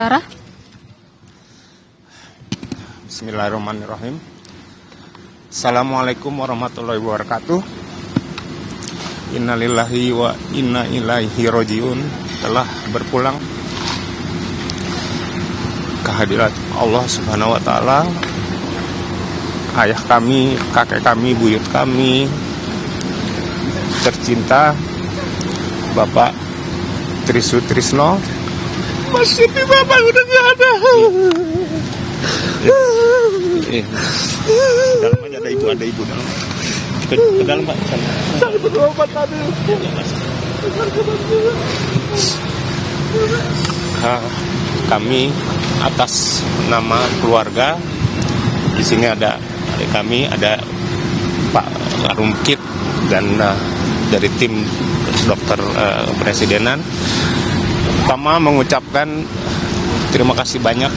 Sarah? Bismillahirrahmanirrahim. Assalamualaikum warahmatullahi wabarakatuh. Innalillahi wa inna ilaihi rojiun. Telah berpulang kehadirat Allah Subhanahu wa Ta'ala. Ayah kami, kakek kami, buyut kami tercinta, Bapak Trisutrisno. Masih di Bapak udah gak ada. Dalam aja ada ibu dalam. Ke dalam Pak. Saya berobat tadi. Kami atas nama keluarga, di sini ada adik kami, ada Pak Rumkit dan dari tim dokter presidenan. Pertama mengucapkan terima kasih banyak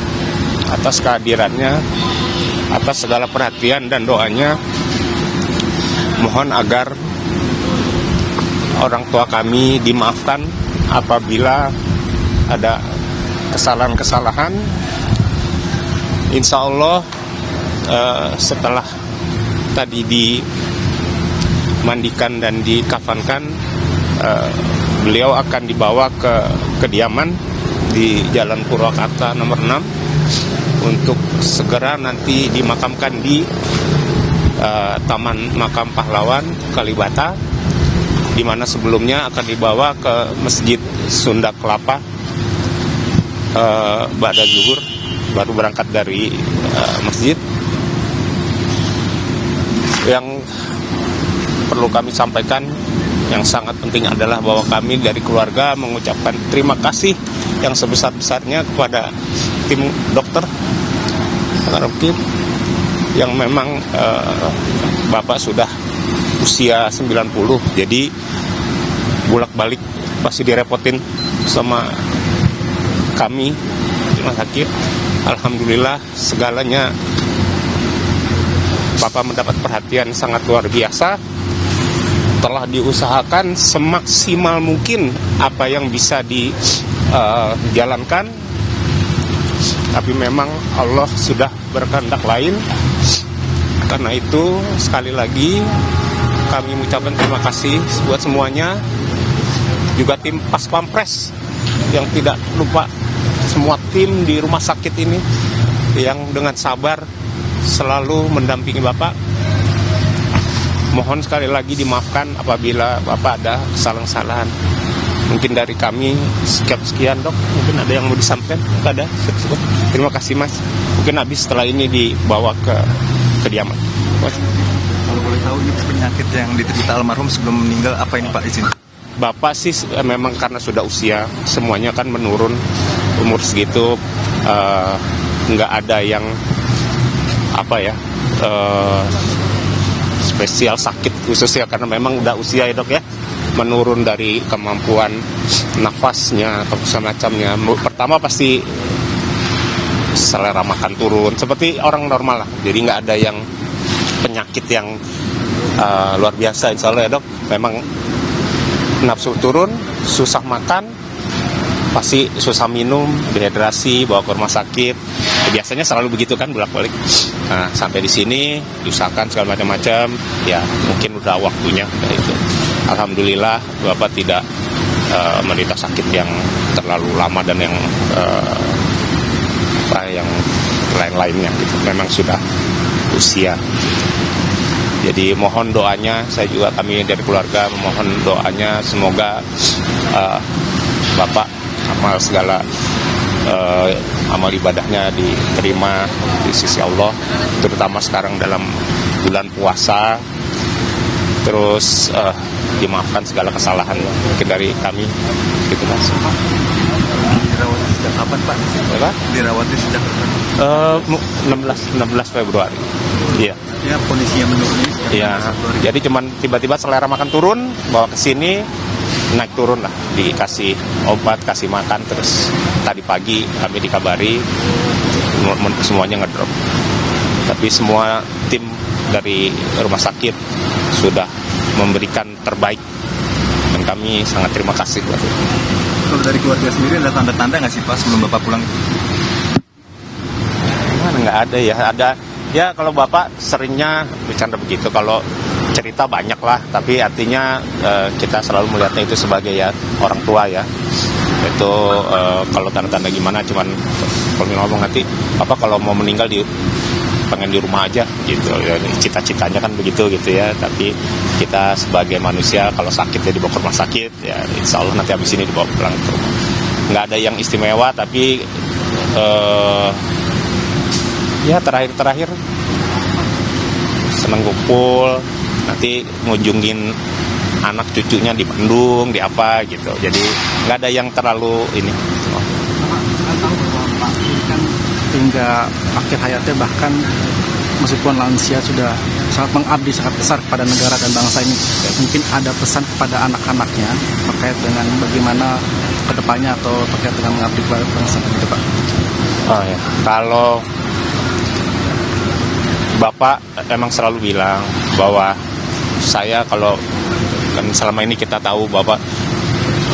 atas kehadirannya, atas segala perhatian dan doanya. Mohon agar orang tua kami dimaafkan apabila ada kesalahan-kesalahan. Insya Allah setelah tadi dimandikan dan dikafankan, beliau akan dibawa ke kediaman di Jalan Purwakarta nomor 6 untuk segera nanti dimakamkan di Taman Makam Pahlawan Kalibata, di mana sebelumnya akan dibawa ke Masjid Sunda Kelapa ba'da zuhur, baru berangkat dari masjid. Yang perlu kami sampaikan yang sangat penting adalah bahwa kami dari keluarga mengucapkan terima kasih yang sebesar-besarnya kepada tim dokter yang memang Bapak sudah usia 90, jadi bolak-balik pasti direpotin sama kami di rumah sakit. Alhamdulillah segalanya Bapak mendapat perhatian sangat luar biasa. Telah diusahakan semaksimal mungkin apa yang bisa dijalankan, tapi memang Allah sudah berkehendak lain. Karena itu sekali lagi kami mengucapkan terima kasih buat semuanya, juga tim Pas Pampres yang tidak lupa, semua tim di rumah sakit ini yang dengan sabar selalu mendampingi Bapak. Mohon sekali lagi dimaafkan apabila Bapak ada kesalahan-kesalahan. Mungkin dari kami sekian Dok. Mungkin ada yang mau disampaikan? Ada? Cukup. Terima kasih Mas. Mungkin habis setelah ini dibawa ke kediaman. Kalau boleh tahu ini penyakit yang diderita almarhum sebelum meninggal apa ini Pak izin? Bapak sih memang karena sudah usia, semuanya kan menurun umur segitu, nggak ada yang spesial sakit khususnya, karena memang udah usia ya Dok ya, menurun dari kemampuan nafasnya atau semacamnya. Pertama pasti selera makan turun seperti orang normal lah, jadi nggak ada yang penyakit yang luar biasa insya Allah ya Dok. Memang nafsu turun, susah makan, pasti susah minum, dehidrasi, bawa ke rumah sakit. Biasanya selalu begitu kan, bolak-balik. Nah, sampai di sini diusahakan segala macam-macam, ya mungkin udah waktunya kayak itu. Alhamdulillah Bapak tidak menderita sakit yang terlalu lama dan yang yang lain-lainnya gitu. Memang sudah usia. Jadi mohon doanya, saya juga kami dari keluarga memohon doanya semoga Bapak amal segala amal ibadahnya diterima di sisi Allah, terutama sekarang dalam bulan puasa. Terus dimaafkan segala kesalahan mungkin dari kami gitu Mas. Dirawat sejak kapan Pak? Apa? Dirawat sejak kapan? 16 Februari. Iya. Ya, kondisinya menurun ini. Iya. Jadi cuman tiba-tiba selera makan turun, bawa ke sini naik turun lah, dikasih obat, kasih makan, terus tadi pagi kami dikabari semuanya ngedrop. Tapi semua tim dari rumah sakit sudah memberikan terbaik dan kami sangat terima kasih buat itu. Kalau dari keluarga sendiri ada tanda-tanda nggak sih Pak sebelum Bapak pulang? Gimana, nggak ada ya. Ada ya, kalau Bapak seringnya bercanda begitu. Kalau cerita banyak lah, tapi artinya kita selalu melihatnya itu sebagai ya orang tua ya. Itu kalau tanda-tanda gimana, cuman kalau ngomong nanti apa kalau mau meninggal pengen di rumah aja gitu ya, cita-citanya kan begitu gitu ya. Tapi kita sebagai manusia kalau sakit ya dibawa ke rumah sakit ya, insya Allah nanti habis ini dibawa pulang ke rumah. Nggak ada yang istimewa, tapi ya terakhir seneng kumpul, nanti ngunjungin anak cucunya di Bandung, di apa gitu. Jadi nggak ada yang terlalu ini. Pak ini kan hingga akhir hayatnya, bahkan meskipun lansia sudah sangat mengabdi sangat besar kepada negara dan bangsa ini. Mungkin ada pesan kepada anak-anaknya terkait dengan bagaimana kedepannya atau terkait dengan mengabdi kepada bangsa gitu Pak. Oh ya, kalau Bapak emang selalu bilang bahwa saya kalau kan selama ini kita tahu Bapak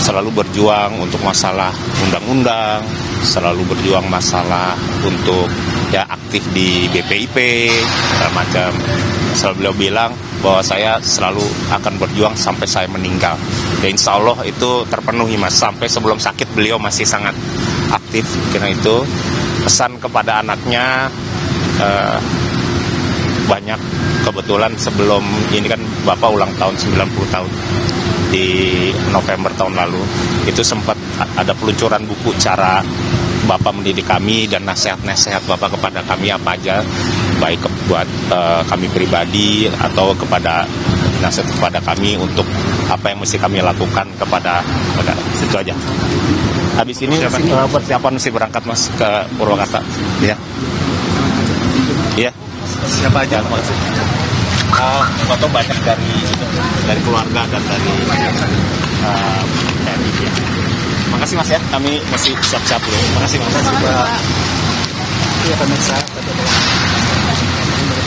selalu berjuang untuk masalah undang-undang, selalu berjuang masalah untuk ya aktif di BPIP, segala macam. Selalu beliau bilang bahwa saya selalu akan berjuang sampai saya meninggal. Dan insya Allah itu terpenuhi Mas. Sampai sebelum sakit beliau masih sangat aktif. Karena itu pesan kepada anaknya banyak. Kebetulan sebelum ini kan Bapak ulang tahun 90 tahun di November tahun lalu. Itu sempat ada peluncuran buku cara Bapak mendidik kami dan nasihat-nasihat Bapak kepada kami apa aja, baik buat kami pribadi atau kepada nasihat kepada kami untuk apa yang mesti kami lakukan kepada situ aja. Habis ini persiapan mesti berangkat Mas ke Purwakarta. Ya. Iya. Siapa aja? Foto banyak dari keluarga dan dari TNI. Makasih Mas ya, kami masih siap-siap dulu. Makasih Mas. Iya pemirsa, tadi adalah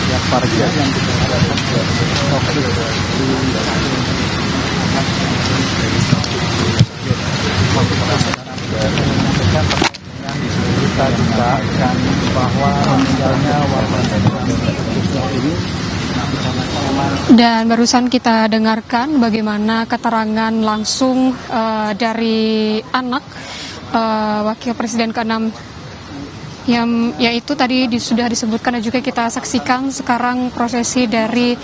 pihak warga yang diharapkan kita juga akan bahwa meninggalnya ini. Dan barusan kita dengarkan bagaimana keterangan langsung dari anak Wakil Presiden ke-6 yang yaitu tadi sudah disebutkan dan juga kita saksikan sekarang prosesi dari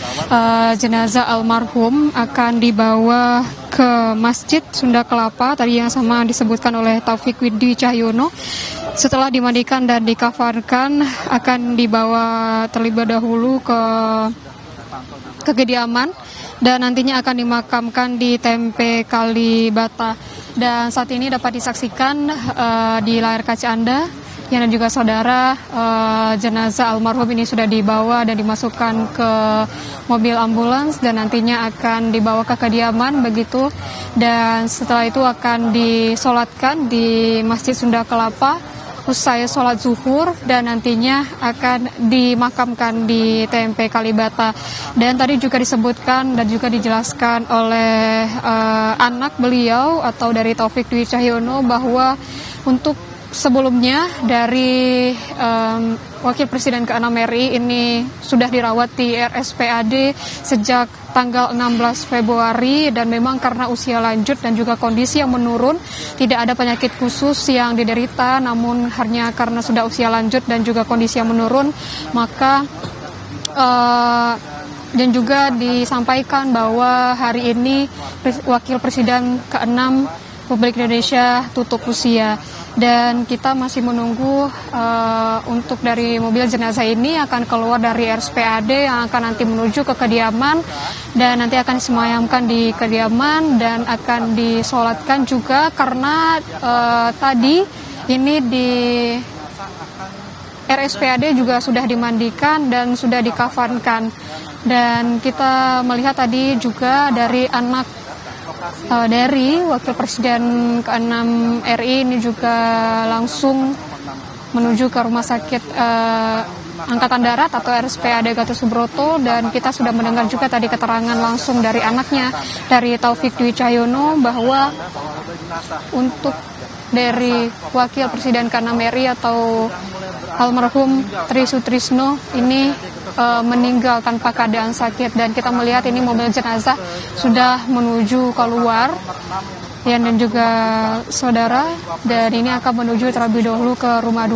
jenazah almarhum akan dibawa ke Masjid Sunda Kelapa tadi yang sama disebutkan oleh Taufik Widi Cahyono. Setelah dimandikan dan dikafankan akan dibawa terlebih dahulu ke kediaman dan nantinya akan dimakamkan di TMP Kalibata. Dan saat ini dapat disaksikan di layar kaca Anda yang dan juga saudara, jenazah almarhum ini sudah dibawa dan dimasukkan ke mobil ambulans dan nantinya akan dibawa ke kediaman begitu. Dan setelah itu akan disolatkan di Masjid Sunda Kelapa usai sholat zuhur dan nantinya akan dimakamkan di TMP Kalibata. Dan tadi juga disebutkan dan juga dijelaskan oleh anak beliau atau dari Taufik Dwi Cahyono bahwa untuk sebelumnya dari Wakil Presiden ke-6 RI ini sudah dirawat di RSPAD sejak tanggal 16 Februari dan memang karena usia lanjut dan juga kondisi yang menurun, tidak ada penyakit khusus yang diderita, namun hanya karena sudah usia lanjut dan juga kondisi yang menurun, maka dan juga disampaikan bahwa hari ini Wakil Presiden ke-6 Republik Indonesia tutup usia. Dan kita masih menunggu untuk dari mobil jenazah ini akan keluar dari RSPAD yang akan nanti menuju ke kediaman dan nanti akan disemayamkan di kediaman dan akan disolatkan juga karena tadi ini di RSPAD juga sudah dimandikan dan sudah dikafankan. Dan kita melihat tadi juga dari anak dari Wakil Presiden ke-6 RI ini juga langsung menuju ke Rumah Sakit Angkatan Darat atau RSPAD Gatot Subroto dan kita sudah mendengar juga tadi keterangan langsung dari anaknya dari Taufik Dwi Cahyono bahwa untuk dari Wakil Presiden ke-6 RI atau almarhum Tri Sutrisno ini meninggal tanpa keadaan sakit, dan kita melihat ini mobil jenazah sudah menuju keluar ya, dan juga saudara, dan ini akan menuju terlebih dahulu ke rumah duka.